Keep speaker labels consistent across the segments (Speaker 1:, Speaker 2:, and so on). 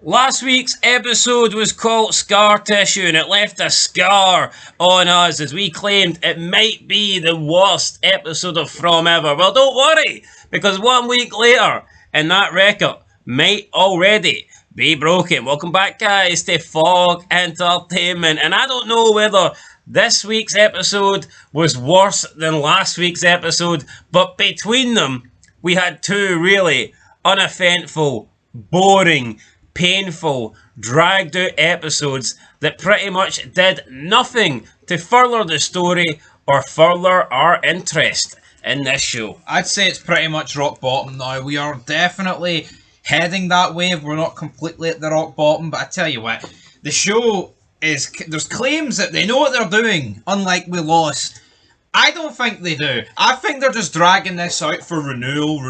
Speaker 1: Last week's episode was called Scar Tissue, and it left a scar on us as we claimed it might be the worst episode of From ever. Well, don't worry, because 1 week later, and that record might already be broken. Welcome back, guys, to Fog Entertainment, and I don't know whether this week's episode was worse than last week's episode, but between them, we had two really uneventful, boring, painful, dragged out episodes that pretty much did nothing to further the story or further our interest in this show.
Speaker 2: I'd say it's pretty much rock bottom now. We are definitely heading that way. We're not completely at the rock bottom, but I tell you what, the show is... There's claims that they know what they're doing, unlike we Lost. I don't think they do. I think they're just dragging this out for renewal.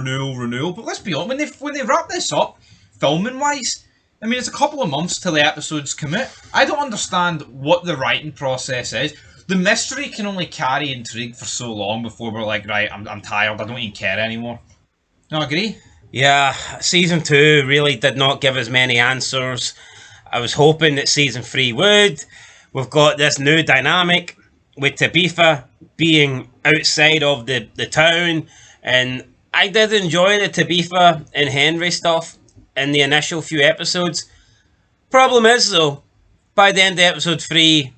Speaker 2: But let's be honest, when they wrap this up, filming-wise, I mean, it's a couple of months till the episodes commit. I don't understand what the writing process is. The mystery can only carry intrigue for so long before we're like, right, I'm tired, I don't even care anymore. No, agree?
Speaker 1: Yeah, Season 2 really did not give us many answers. I was hoping that Season 3 would. We've got this new dynamic with Tabitha being outside of the town, and I did enjoy the Tabitha and Henry stuff in the initial few episodes. Problem is, though, by the end of episode 3,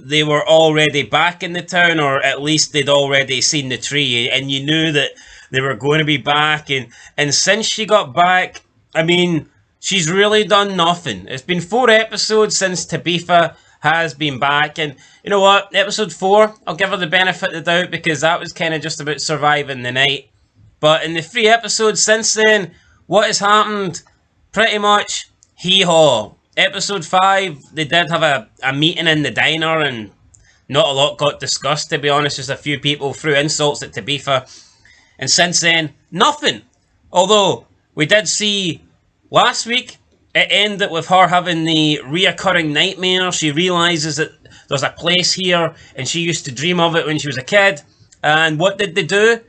Speaker 1: they were already back in the town, or at least they'd already seen the tree, and you knew that they were going to be back, and since she got back, I mean, she's really done nothing. It's been 4 episodes since Tabitha has been back, and you know what, episode 4, I'll give her the benefit of the doubt, because that was kind of just about surviving the night. But in the 3 episodes since then, what has happened? Pretty much hee-haw. Episode 5, they did have a meeting in the diner, and not a lot got discussed, to be honest. Just a few people threw insults at Tabitha. And since then, nothing. Although, we did see last week, it ended with her having the reoccurring nightmare. She realises that there's a place here, and she used to dream of it when she was a kid. And what did they do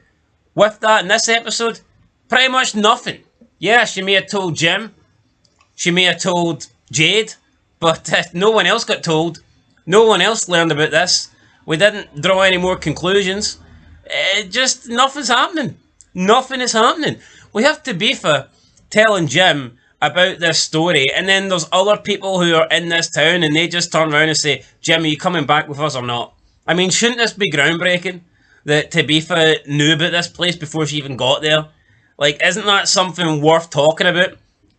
Speaker 1: with that in this episode? Pretty much nothing. Yeah, she may have told Jim. She may have told Jade. But no one else got told. No one else learned about this. We didn't draw any more conclusions. Just nothing's happening. Nothing is happening. We have Tabitha telling Jim about this story, and then there's other people who are in this town, and they just turn around and say, Jim, are you coming back with us or not? I mean, shouldn't this be groundbreaking? That Tabitha knew about this place before she even got there? Like, isn't that something worth talking about?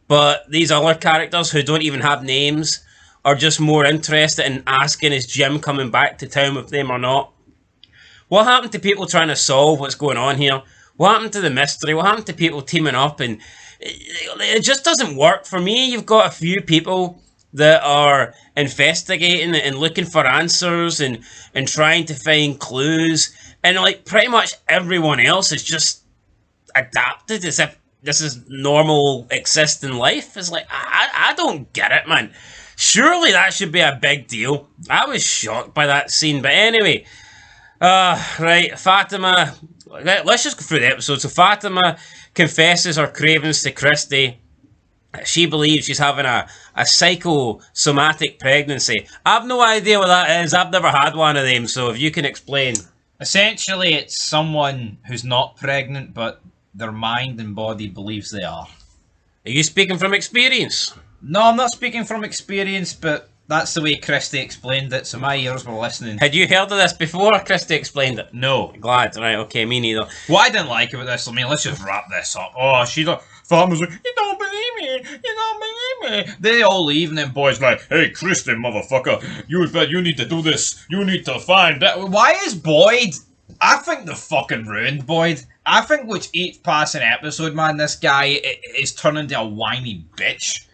Speaker 1: But these other characters who don't even have names are just more interested in asking, is Jim coming back to town with them or not? What happened to people trying to solve what's going on here? What happened to the mystery? What happened to people teaming up? And it just doesn't work. For me, you've got a few people that are investigating and looking for answers and trying to find clues. And like pretty much everyone else is just adapted as if this is normal existing life. It's like, I don't get it, man. Surely that should be a big deal. I was shocked by that scene. But anyway, right, Fatima, let's just go through the episode. So Fatima confesses her cravings to Christy. She believes she's having a psychosomatic pregnancy. I have no idea what that is. I've never had one of them, so if you can explain.
Speaker 2: Essentially, it's someone who's not pregnant, but their mind and body believes they are.
Speaker 1: Are you speaking from experience?
Speaker 2: No, I'm not speaking from experience, but that's the way Christy explained it, so my ears were listening.
Speaker 1: Had you heard of this before Christy explained it?
Speaker 2: No.
Speaker 1: Glad, right, okay, me neither.
Speaker 2: What I didn't like about this, I mean, let's just wrap this up. Oh, she don't... Farmer's like, you don't believe me, you don't believe me. They all leave, and then boys like, hey, Christy, motherfucker, you need to do this, you need to find that. Why is Boyd... I think they fucking ruined Boyd. I think with each passing episode, man, this guy is turning into a whiny bitch.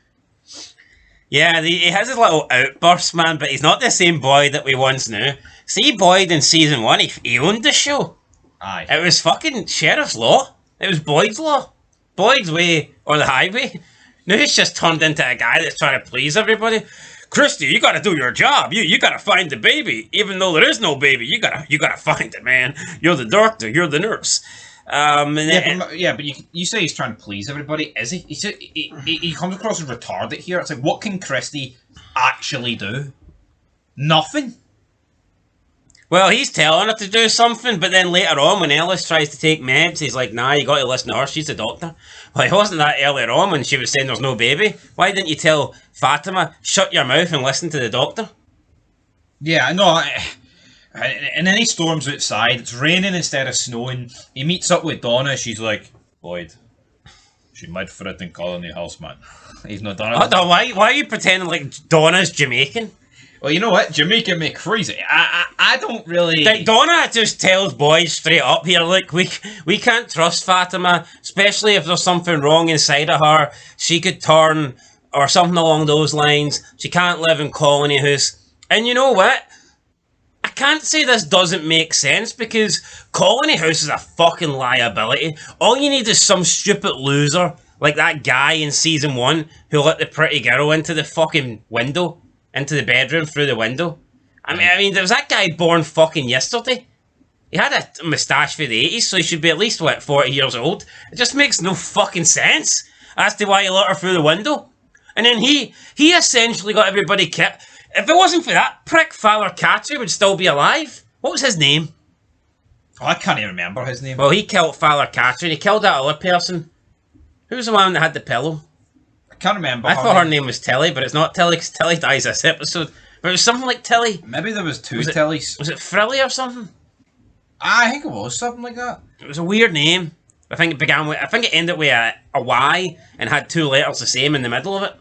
Speaker 1: Yeah, he has his little outbursts, man, but he's not the same Boyd that we once knew. See, Boyd in season 1, he owned the show.
Speaker 2: Aye.
Speaker 1: It was fucking Sheriff's Law. It was Boyd's Law. Boyd's way, or the highway. Now he's just turned into a guy that's trying to please everybody. Christy, you gotta do your job. You gotta find the baby. Even though there is no baby, you gotta find it, man. You're the doctor, you're the nurse.
Speaker 2: But you say he's trying to please everybody. Is he? He comes across as retarded here. It's like, what can Christie actually do? Nothing.
Speaker 1: Well, he's telling her to do something, but then later on, when Ellis tries to take meds, he's like, nah, you got to listen to her, she's the doctor. Well, it wasn't that earlier on when she was saying there's no baby. Why didn't you tell Fatima, shut your mouth and listen to the doctor?
Speaker 2: Yeah, no, and then he storms outside, it's raining instead of snowing, he meets up with Donna, she's like, Boyd, she might threaten colony house, man. He's not done it.
Speaker 1: Why are you pretending like Donna's Jamaican?
Speaker 2: Well, you know what? Jamaica make crazy. I don't really...
Speaker 1: Like, Donna just tells Boyd straight up here, look, we can't trust Fatima, especially if there's something wrong inside of her. She could turn, or something along those lines. She can't live in Colony House. And you know what? I can't say this doesn't make sense, because Colony House is a fucking liability. All you need is some stupid loser, like that guy in season 1, who let the pretty girl into the fucking window. Into the bedroom through the window. I mean, there was that guy born fucking yesterday. He had a moustache for the 80s, so he should be at least, 40 years old. It just makes no fucking sense as to why he let her through the window. And then he essentially got everybody killed. If it wasn't for that prick, Father Catcher would still be alive. What was his name?
Speaker 2: Oh, I can't even remember his name.
Speaker 1: Well, he killed Father Catcher, and he killed that other person. Who was the one that had the pillow?
Speaker 2: Can't remember.
Speaker 1: I thought her name was Tilly, but it's not Tilly, because Tilly dies this episode. But it was something like Tilly.
Speaker 2: Maybe there was two Tillys.
Speaker 1: Was it Frilly or something?
Speaker 2: I think it was something like that.
Speaker 1: It was a weird name. I think it ended with a Y and had 2 letters the same in the middle of it.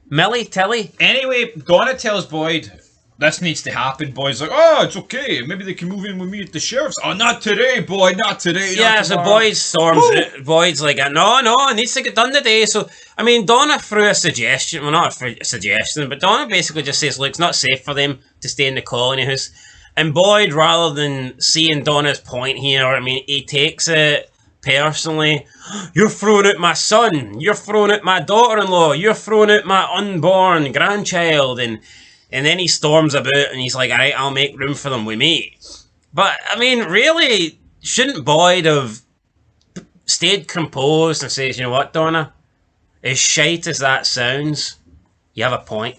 Speaker 1: Millie, Tilly.
Speaker 2: Anyway, Donna tells Boyd, this needs to happen. Boyd's like, oh, it's okay. Maybe they can move in with me at the sheriff's. Oh, not today, Boyd, not today.
Speaker 1: Yeah, so Boyd storms it. Boyd's like, no, it needs to get done today. So, I mean, Donna threw a suggestion. Well, not a suggestion, but Donna basically just says, look, it's not safe for them to stay in the Colony House. And Boyd, rather than seeing Donna's point here, I mean, he takes it personally. You're throwing out my son. You're throwing out my daughter-in-law. You're throwing out my unborn grandchild. And then he storms about and he's like, alright, I'll make room for them with me. But, I mean, really, shouldn't Boyd have stayed composed and says, you know what, Donna? As shite as that sounds, you have a point.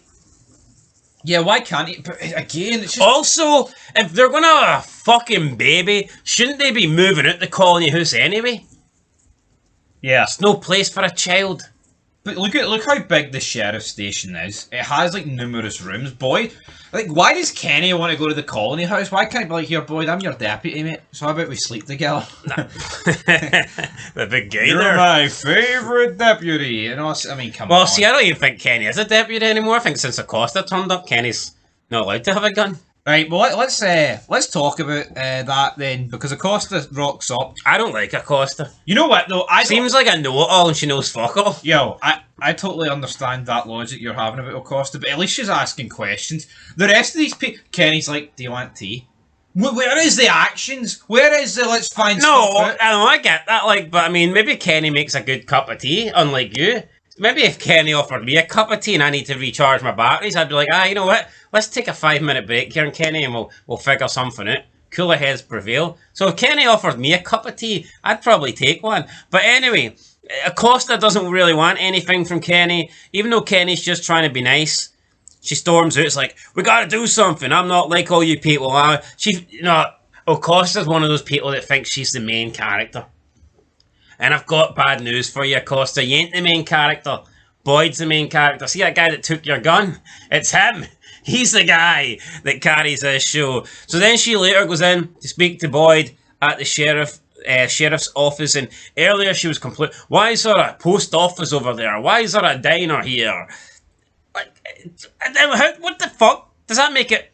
Speaker 2: Yeah, why can't he? But again, it's just...
Speaker 1: Also, if they're going to have a fucking baby, shouldn't they be moving out the Colony House anyway?
Speaker 2: Yeah.
Speaker 1: It's no place for a child.
Speaker 2: But look how big the sheriff's station is. It has like numerous rooms. Boyd, like, why does Kenny want to go to the Colony House? Why can't he be like, here, Boyd, I'm your deputy, mate. So how about we sleep together?
Speaker 1: The big guy.
Speaker 2: You're my favourite deputy. You know, I mean, come on.
Speaker 1: Well, see, I don't even think Kenny is a deputy anymore. I think since Acosta turned up, Kenny's not allowed to have a gun.
Speaker 2: Right, well, let's talk about that then, because Acosta rocks up.
Speaker 1: I don't like Acosta.
Speaker 2: You know what, though?
Speaker 1: Seems like I know it all and she knows fuck all.
Speaker 2: Yo, I totally understand that logic you're having about Acosta, but at least she's asking questions. The rest of these people... Kenny's like, do you want tea? Where is the actions? Where is the let's find stuff out?
Speaker 1: No, I get that, like, but I mean, maybe Kenny makes a good cup of tea, unlike you. Maybe if Kenny offered me a cup of tea and I need to recharge my batteries, I'd be like, you know what? Let's take a 5-minute break here, Kenny, and we'll figure something out. Cooler heads prevail. So if Kenny offered me a cup of tea, I'd probably take one. But anyway, Acosta doesn't really want anything from Kenny, even though Kenny's just trying to be nice. She storms out. It's like, we gotta do something. I'm not like all you people. Acosta's one of those people that thinks she's the main character. And I've got bad news for you, Acosta. You ain't the main character. Boyd's the main character. See that guy that took your gun? It's him. He's the guy that carries this show. So then she later goes in to speak to Boyd at the sheriff's office. And earlier she was complete. Why is there a post office over there? Why is there a diner here? Like, what the fuck? Does that make it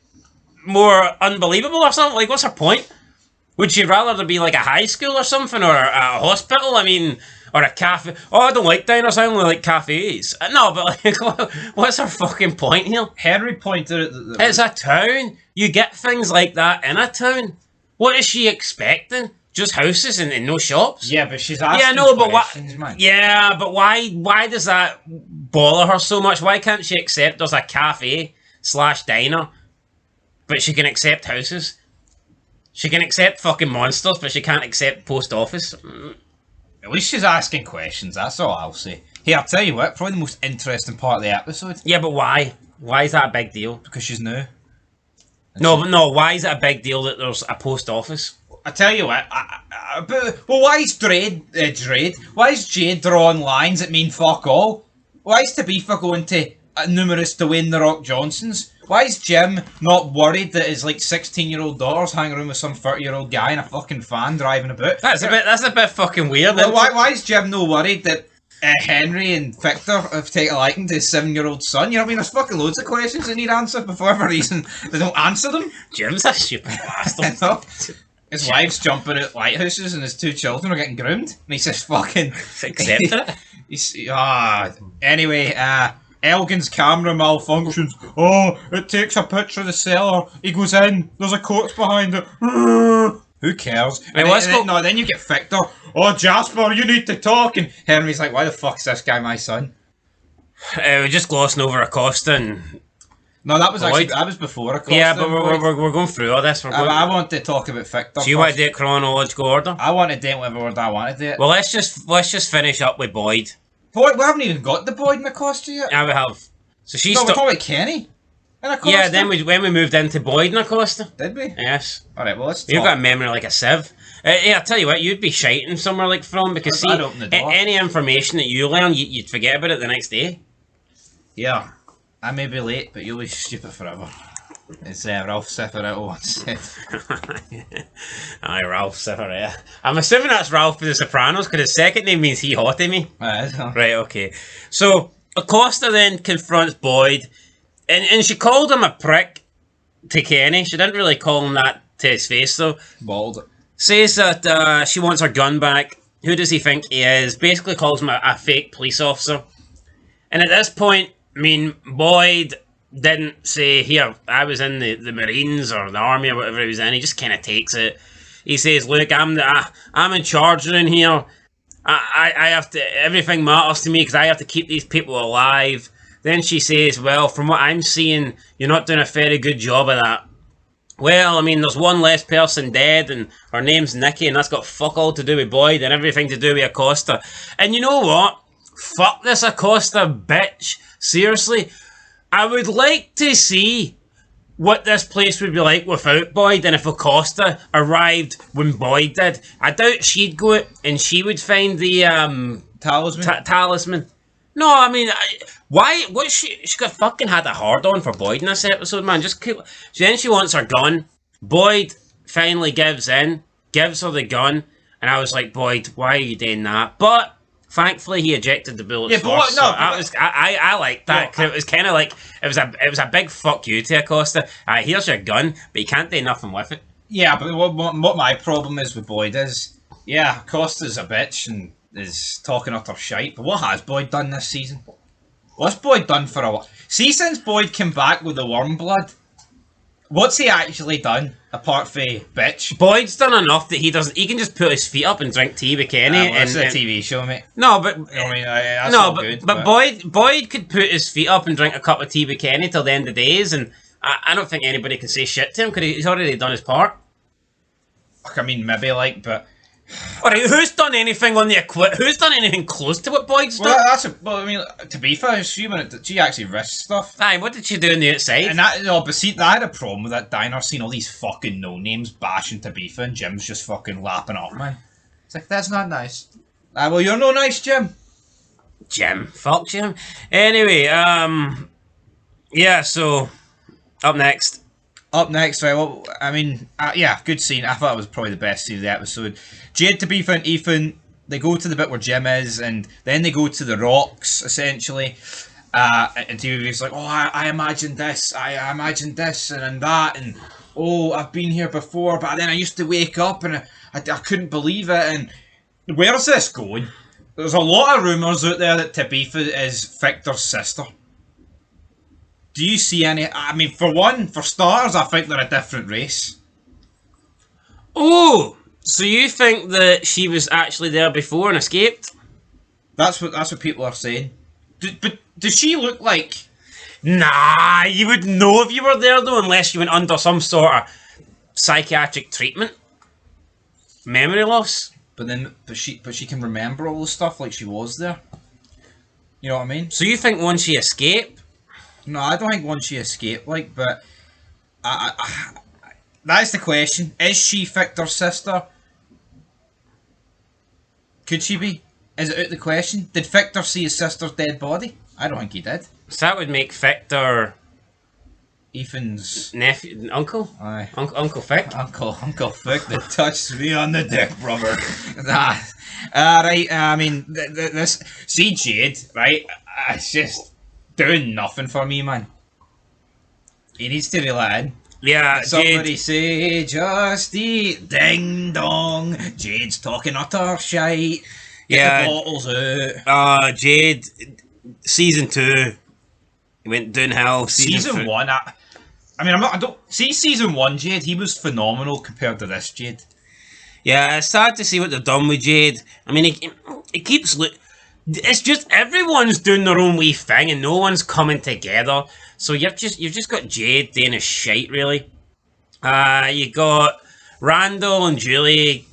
Speaker 1: more unbelievable or something? Like, what's her point? Would she rather there be like a high school or something, or a hospital? I mean, or a cafe? Oh, I don't like diners, I only like cafes. No, but like, what's her fucking point here?
Speaker 2: Henry pointed at
Speaker 1: It's a town. You get things like that in a town. What is she expecting? Just houses and no shops?
Speaker 2: Yeah, but she's asking questions, man.
Speaker 1: Yeah, but why does that bother her so much? Why can't she accept there's a cafe / diner, but she can accept houses? She can accept fucking monsters, but she can't accept post office.
Speaker 2: At least she's asking questions, that's all I'll say. Hey, I'll tell you what, probably the most interesting part of the episode.
Speaker 1: Yeah, but why? Why is that a big deal?
Speaker 2: Because she's new.
Speaker 1: No, why is it a big deal that there's a post office?
Speaker 2: I tell you what, well, why is why is Jade drawing lines that mean fuck all? Why is Tabitha going to numerous Dwayne The Rock Johnsons? Why is Jim not worried that his 16-year-old daughter's hanging around with some 30-year-old guy in a fucking van driving about?
Speaker 1: That's a bit fucking weird.
Speaker 2: Well, why is Jim no worried that Henry and Victor have taken a liking to his 7-year-old son? You know what I mean? There's fucking loads of questions that need answered, but for whatever reason, they don't answer them.
Speaker 1: Jim's a stupid bastard.
Speaker 2: His wife's jumping at lighthouses and his 2 children are getting groomed. And he's just fucking...
Speaker 1: accepted it.
Speaker 2: Anyway, Elgin's camera malfunctions. Oh, it takes a picture of the cellar. He goes in. There's a corpse behind it. Who cares? Then you get Victor. Oh, Jasper, you need to talk. And Henry's like, why the fuck's this guy my son?
Speaker 1: We're just glossing over Acosta and...
Speaker 2: No, that was before Acosta.
Speaker 1: Yeah, but we're going through all this.
Speaker 2: I want to talk about Victor.
Speaker 1: So you want to do it chronological order?
Speaker 2: I want to do it whatever order I want to do it.
Speaker 1: Well, let's just finish up with Boyd.
Speaker 2: Boyd, we haven't even got the Boyd and Acosta yet.
Speaker 1: Yeah, we have. So she's...
Speaker 2: No, we're talking about Kenny and Acosta.
Speaker 1: Yeah, then when we moved into Boyd and Acosta.
Speaker 2: Did we?
Speaker 1: Yes.
Speaker 2: Alright, well, let's talk.
Speaker 1: You've got a memory like a sieve. Yeah, I'll tell you what, you'd be shiting somewhere like from, because see, any information that you learn, you'd forget about it the next day.
Speaker 2: Yeah. I may be late, but you'll be stupid forever. It's Ralph Cifaretto once said.
Speaker 1: Aye, Ralph Cifaretto. I'm assuming that's Ralph for The Sopranos, because his second name means he hotted me. Right, okay. So, Acosta then confronts Boyd, and she called him a prick to Kenny. She didn't really call him that to his face, though.
Speaker 2: Bald.
Speaker 1: Says that she wants her gun back. Who does he think he is? Basically calls him a fake police officer. And at this point, I mean, Boyd didn't say, here, I was in the Marines or the Army or whatever he was in. He just kind of takes it. He says, look, I'm in charge in here. I have to, everything matters to me because I have to keep these people alive. Then she says, well, from what I'm seeing, you're not doing a very good job of that. Well, I mean, there's one less person dead, and her name's Nikki, and that's got fuck all to do with Boyd and everything to do with Acosta. And you know what? Fuck this Acosta bitch. Seriously, I would like to see what this place would be like without Boyd, and if Acosta arrived when Boyd did. I doubt she'd go it, and she would find the
Speaker 2: talisman.
Speaker 1: Talisman. No, I mean, why? What she got fucking had a hard on for Boyd in this episode, man. Then she wants her gun. Boyd finally gives in, gives her the gun, and I was like, Boyd, why are you doing that? But thankfully, he ejected the bullets first. I liked that. It was kind of like it was a big fuck you to Acosta. Here's your gun, but you can't do nothing with it.
Speaker 2: Yeah, but what my problem is with Boyd is, yeah, Acosta's a bitch and is talking utter shite. But what has Boyd done this season? What's Boyd done for a while? See, since Boyd came back with the worm blood, what's he actually done apart from bitch?
Speaker 1: Boyd's done enough that he can just put his feet up and drink tea with Kenny.
Speaker 2: It's a TV show, mate.
Speaker 1: No, but
Speaker 2: I mean, that's all good.
Speaker 1: But Boyd could put his feet up and drink a cup of tea with Kenny till the end of days, and I don't think anybody can say shit to him because he's already done his part.
Speaker 2: I mean, maybe but.
Speaker 1: Alright, who's done anything on the Who's done anything close to what Boyd's done?
Speaker 2: I mean, to be fair, she actually risked stuff.
Speaker 1: Aye, what did she do on the outside?
Speaker 2: And I had a problem with that diner, seeing all these fucking no-names bashing Tabitha, and Jim's just fucking lapping up, man. It's like, that's not nice. Well, you're no nice, Jim.
Speaker 1: Fuck Jim. Anyway, yeah, so, up next,
Speaker 2: right, well, I mean, yeah, good scene. I thought it was probably the best scene of the episode. Jade, Tabitha, and Ethan, they go to the bit where Jim is, and then they go to the rocks, essentially. And Tabitha's like, oh, I imagined this, and that, and oh, I've been here before, but then I used to wake up, and I couldn't believe it, and where's this going? There's a lot of rumours out there that Tabitha is Victor's sister. Do you see any? I mean, for starters, I think they're a different race.
Speaker 1: Oh, so you think that she was actually there before and escaped?
Speaker 2: That's what people are saying. But does she look like?
Speaker 1: Nah, you would know if you were there though, unless you went under some sort of psychiatric treatment. Memory loss.
Speaker 2: But she can remember all the stuff like she was there. You know what I mean?
Speaker 1: So you think once she escaped?
Speaker 2: No, I don't think once she escaped, like, but that's the question. Is she Victor's sister? Could she be? Is it out the question? Did Victor see his sister's dead body? I don't think he did.
Speaker 1: So that would make Victor
Speaker 2: Ethan's
Speaker 1: nephew, uncle?
Speaker 2: Aye.
Speaker 1: Uncle Vic?
Speaker 2: Uncle Vic that touched me on the dick, brother. Right, I mean, this... See Jade, right? It's just doing nothing for me, man. He needs to be let in.
Speaker 1: Yeah,
Speaker 2: Somebody
Speaker 1: Jade.
Speaker 2: say just eat. Ding dong. Jade's talking utter shite. Get the bottles out.
Speaker 1: Jade, season 2. He went downhill.
Speaker 2: Season 1, I mean, I don't... See season 1, Jade, he was phenomenal compared to this Jade.
Speaker 1: Yeah, it's sad to see what they've done with Jade. I mean, it keeps... It's just everyone's doing their own wee thing and no one's coming together. So you've just got Jade doing a shite, really. You got Randall and Julie.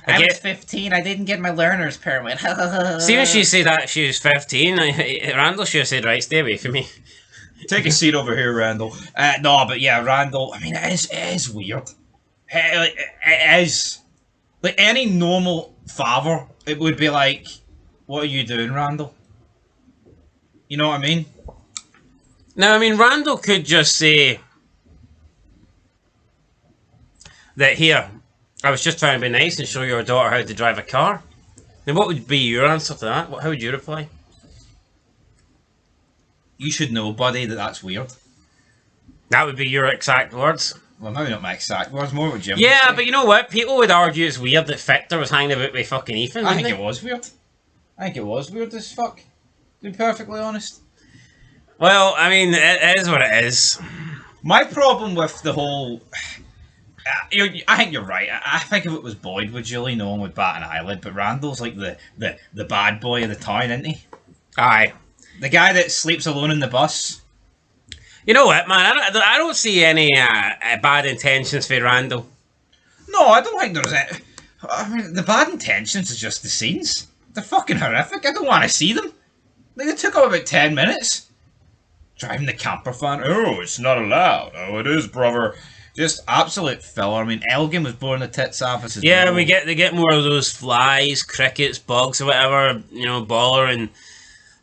Speaker 2: I was 15, I didn't get my learner's permit.
Speaker 1: See when she said that she was 15, Randall should have said, right, stay away from me.
Speaker 2: Take a seat over here, Randall. No, but yeah, Randall, I mean, it is weird. It is. Like, any normal father, it would be like, what are you doing, Randall? You know what I mean?
Speaker 1: Now, I mean, Randall could just say that, here, I was just trying to be nice and show your daughter how to drive a car. Then what would be your answer to that? How would you reply?
Speaker 2: You should know, buddy, that's weird.
Speaker 1: That would be your exact words.
Speaker 2: Well, maybe not my exact words, more what Jim
Speaker 1: Yeah,
Speaker 2: would say.
Speaker 1: but you know what? People would argue it's weird that Victor was hanging about with fucking Ethan.
Speaker 2: I think it was weird. I think it was weird as fuck, to be perfectly honest.
Speaker 1: Well, I mean, it is what it is.
Speaker 2: My problem with the whole... I think you're right. I think if it was Boyd with Julie, no one would bat an eyelid, but Randall's like the bad boy of the town, isn't he?
Speaker 1: Aye.
Speaker 2: The guy that sleeps alone in the bus.
Speaker 1: You know what, man? I don't see any bad intentions for Randall.
Speaker 2: No, I don't think there's any... I mean, the bad intentions is just the scenes. They're fucking horrific. I don't want to see them. Like, they took up about 10 minutes. Driving the camper van. Oh, it's not allowed. Oh, it is, brother. Just absolute filler. I mean, Elgin was born the tits office as
Speaker 1: Yeah,
Speaker 2: well.
Speaker 1: they get more of those flies, crickets, bugs, or whatever. You know, Baller and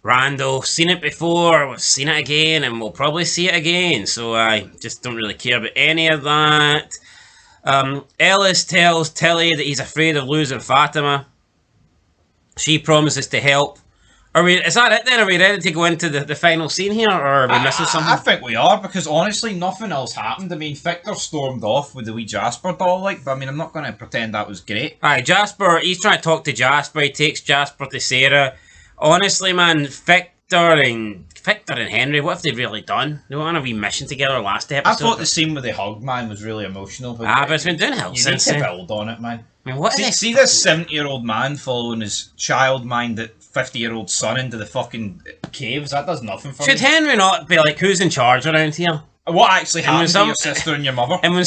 Speaker 1: Randall. Seen it before, we've seen it again, and we'll probably see it again. So I just don't really care about any of that. Ellis tells Tilly that he's afraid of losing Fatima. She promises to help. Is that it then? Are we ready to go into the final scene here, or are we missing something?
Speaker 2: I think we are, because honestly, nothing else happened. I mean, Victor stormed off with the wee Jasper doll, like, but I mean, I'm not going to pretend that was great.
Speaker 1: Alright, Jasper, he's trying to talk to Jasper. He takes Jasper to Sarah. Honestly, man, Victor and Henry, what have they really done? They went on a wee mission together last episode.
Speaker 2: I thought the scene with the hug, man, was really emotional.
Speaker 1: But it's been downhill since
Speaker 2: You need to
Speaker 1: then.
Speaker 2: build on it, man.
Speaker 1: I mean, what
Speaker 2: See this 70-year-old man following his child-minded 50-year-old son into the fucking caves? That does nothing for me.
Speaker 1: Should Henry not be like, who's in charge around here?
Speaker 2: What actually happened to
Speaker 1: some-
Speaker 2: your sister and your mother?
Speaker 1: And when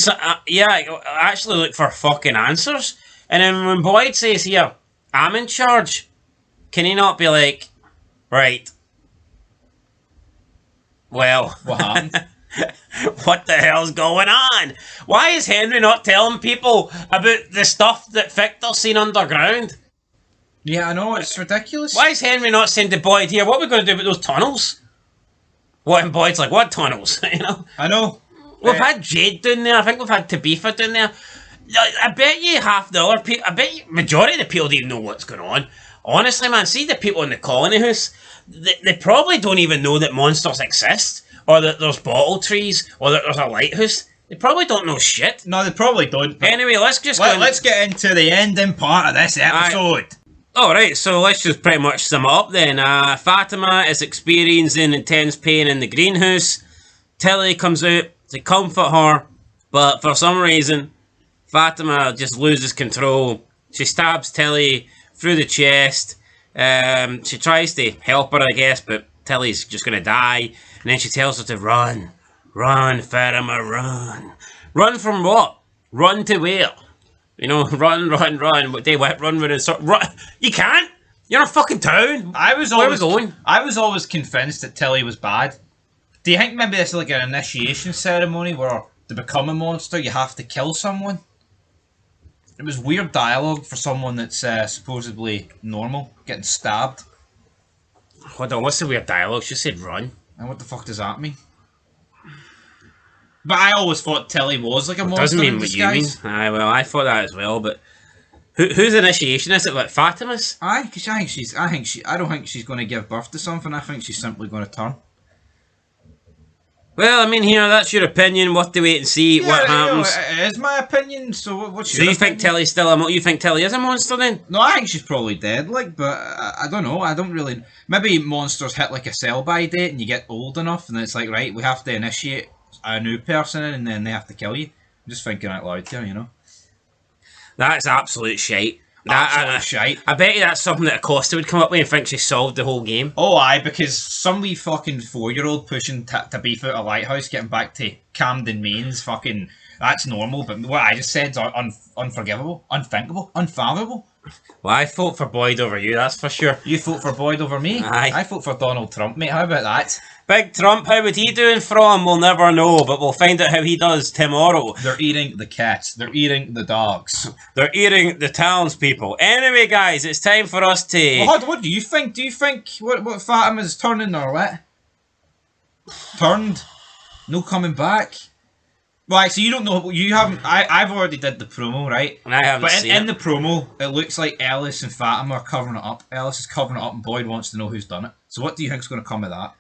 Speaker 1: actually look for fucking answers. And then when Boyd says, here, I'm in charge, can he not be like, right, well,
Speaker 2: What happened?
Speaker 1: what the hell's going on? Why is Henry not telling people about the stuff that Victor's seen underground?
Speaker 2: Yeah, I know, it's ridiculous.
Speaker 1: Why is Henry not saying to Boyd, here, what are we going to do about those tunnels? What, and Boyd's like, what tunnels? You know?
Speaker 2: I know.
Speaker 1: We've had Jade down there. I think we've had Tabitha down there. I bet you half the other people, I bet you majority of the people don't even know what's going on. Honestly, man, see the people in the colony house, they probably don't even know that monsters exist, or that there's bottle trees, or that there's a lighthouse. They probably don't know shit.
Speaker 2: No, they probably don't.
Speaker 1: Anyway, let's just
Speaker 2: Let's get into the ending part of this episode.
Speaker 1: Alright, so let's just pretty much sum it up then. Fatima is experiencing intense pain in the greenhouse. Tilly comes out to comfort her, but for some reason, Fatima just loses control. She stabs Tilly through the chest. She tries to help her, I guess, but Tilly's just going to die. And then she tells her to run. Run, Fatima, run. Run from what? Run to where? You know, run. What day? What? Run. Run. You can't. You're in a fucking town. Where are we going?
Speaker 2: I was always convinced that Tilly was bad. Do you think maybe this is like an initiation ceremony where to become a monster you have to kill someone? It was weird dialogue for someone that's supposedly normal, getting stabbed.
Speaker 1: Hold on, what's the weird dialogue? She said run.
Speaker 2: And what the fuck does that mean? But I always thought Tilly was like a monster.
Speaker 1: Doesn't mean
Speaker 2: in
Speaker 1: what you mean.
Speaker 2: disguise.
Speaker 1: Aye, well, I thought that as well, but whose initiation is it? Like Fatima's?
Speaker 2: Aye, because I don't think she's going to give birth to something. I think she's simply going to turn.
Speaker 1: Well, I mean, here, that's your opinion. We'll have to wait and see what happens.
Speaker 2: It is my opinion. So what's
Speaker 1: So
Speaker 2: your
Speaker 1: you think
Speaker 2: opinion?
Speaker 1: Tilly's still a you think Tilly is a monster then?
Speaker 2: No, I think she's probably dead. Like, but I don't know. I don't really. Maybe monsters hit like a sell-by date, and you get old enough, and it's like, right, we have to initiate a new person, and then they have to kill you. I'm just thinking out loud here, you know.
Speaker 1: That's absolute shite.
Speaker 2: Absolute shite.
Speaker 1: I bet you that's something that Acosta would come up with and think she solved the whole game.
Speaker 2: Oh, aye, because some wee fucking 4-year-old pushing to beef out a lighthouse, getting back to Camden Main's fucking. That's normal, but what I just said's unforgivable, unthinkable, unfathomable.
Speaker 1: Well, I vote for Boyd over you, that's for sure.
Speaker 2: You vote for Boyd over me?
Speaker 1: Aye.
Speaker 2: I vote for Donald Trump, mate. How about that?
Speaker 1: Big Trump, how would he do in From? We'll never know, but we'll find out how he does tomorrow.
Speaker 2: They're eating the cats. They're eating the dogs.
Speaker 1: They're eating the townspeople. Anyway, guys, it's time for us to...
Speaker 2: Well, what do you think? Do you think what Fatima's turning or what? Turned? No coming back? Right, so you don't know. You haven't. I've already did the promo, right?
Speaker 1: And I haven't
Speaker 2: But
Speaker 1: seen
Speaker 2: in
Speaker 1: it.
Speaker 2: the promo, it looks like Ellis and Fatima are covering it up. Ellis is covering it up, and Boyd wants to know who's done it. So what do you think's going to come of that?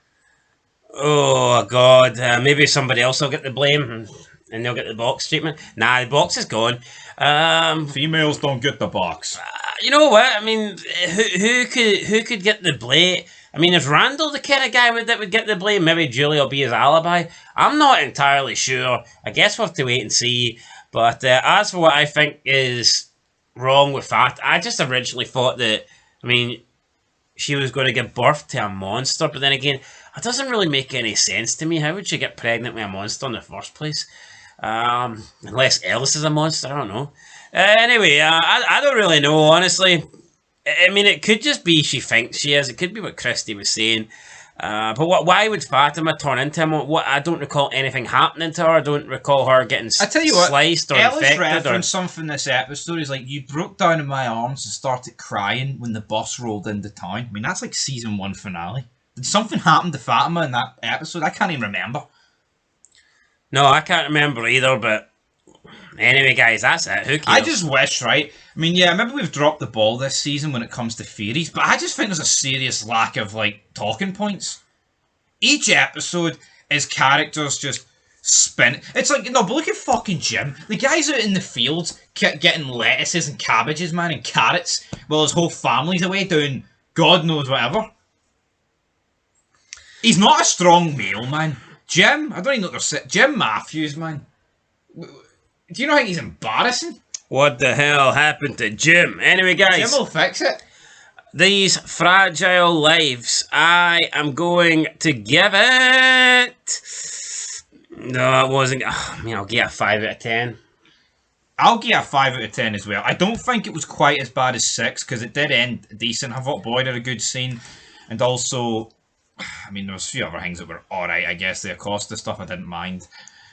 Speaker 1: Oh, God. Maybe somebody else will get the blame and they'll get the box treatment. Nah, the box is gone.
Speaker 2: Females don't get the box.
Speaker 1: You know what? I mean, who could get the blame? I mean, is Randall the kind of guy that would get the blame? Maybe Julie will be his alibi. I'm not entirely sure. I guess we'll have to wait and see. But as for what I think is wrong with that, I just originally thought that, I mean, she was going to give birth to a monster. But then again, it doesn't really make any sense to me. How would she get pregnant with a monster in the first place? Unless Ellis is a monster, I don't know. Anyway, I don't really know, honestly. I mean, it could just be she thinks she is. It could be what Christy was saying. But why would Fatima turn into him? I don't recall anything happening to her. I don't recall her getting
Speaker 2: I tell you what,
Speaker 1: sliced or
Speaker 2: Ellis
Speaker 1: infected.
Speaker 2: referenced something this episode. He's like, you broke down in my arms and started crying when the bus rolled into town. I mean, that's like season 1 finale. Did something happen to Fatima in that episode? I can't even remember.
Speaker 1: No, I can't remember either, but anyway, guys, that's it. Who cares?
Speaker 2: I just wish, right? I mean, yeah, maybe we've dropped the ball this season when it comes to theories, but I just think there's a serious lack of, like, talking points. Each episode is characters just spin. It's like, no, but look at fucking Jim. The guy's out in the fields getting lettuces and cabbages, man, and carrots, while his whole family's away doing God knows whatever. He's not a strong male, man. Jim, I don't even know what they're Jim Matthews, man. Do you know how he's embarrassing?
Speaker 1: What the hell happened to Jim? Anyway, guys.
Speaker 2: Jim will fix it.
Speaker 1: These fragile lives, I am going to give it... No, it wasn't... I mean, I'll give it a 5 out of 10.
Speaker 2: I'll give it a 5 out of 10 as well. I don't think it was quite as bad as 6, because it did end decent. I thought Boyd had a good scene. And also, I mean, there was a few other things that were alright, I guess. The Acosta stuff I didn't mind.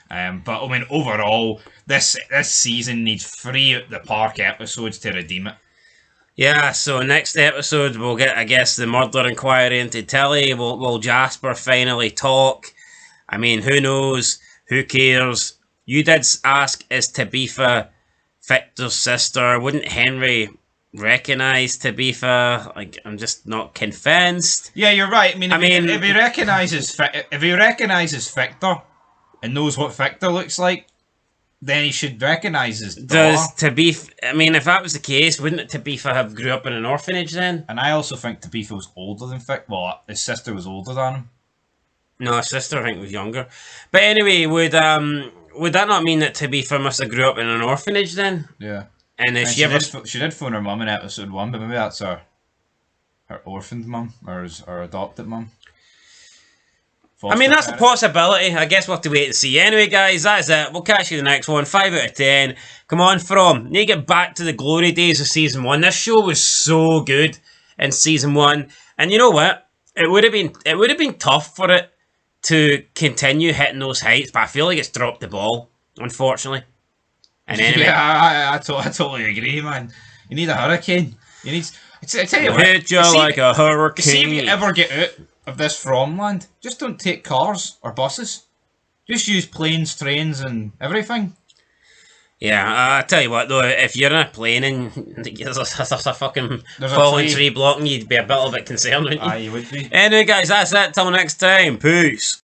Speaker 2: But, I mean, overall, this season needs 3 at the park episodes to redeem it.
Speaker 1: Yeah, so next episode we'll get, I guess, the murder inquiry into Tilly. Will Jasper finally talk? I mean, who knows? Who cares? You did ask, is Tabitha Victor's sister? Wouldn't Henry recognise Tabitha? Like, I'm just not convinced.
Speaker 2: Yeah, you're right. I mean, if he recognises Victor and knows what Victor looks like, then he should recognise his daughter.
Speaker 1: Does Tabitha... I mean, if that was the case, wouldn't Tabitha have grew up in an orphanage then?
Speaker 2: And I also think Tabitha was older than Victor. Well, his sister was older than him.
Speaker 1: No, his sister, I think, was younger. But anyway, would that not mean that Tabitha must have grew up in an orphanage then?
Speaker 2: Yeah.
Speaker 1: And
Speaker 2: she did phone her mum in episode 1, but maybe that's her orphaned mum or adopted mum.
Speaker 1: I mean, that's a possibility. I guess we'll have to wait and see. Anyway, guys, that's it. We'll catch you in the next one. 5 out of 10. Come on, From. Need to get back to the glory days of season 1. This show was so good in season 1. And you know what? It would have been tough for it to continue hitting those heights, but I feel like it's dropped the ball, unfortunately. And anyway,
Speaker 2: yeah, I totally agree, man. You need a hurricane. You need. I tell you what.
Speaker 1: Hit you like a hurricane.
Speaker 2: See if you ever get out of this From land, just don't take cars or buses. Just use planes, trains, and everything.
Speaker 1: Yeah, I tell you what though, if you're in a plane and there's a fucking falling tree blocking you, you'd be a little bit concerned, wouldn't you?
Speaker 2: Aye, you would be.
Speaker 1: Anyway, guys, that's it. Till next time. Peace.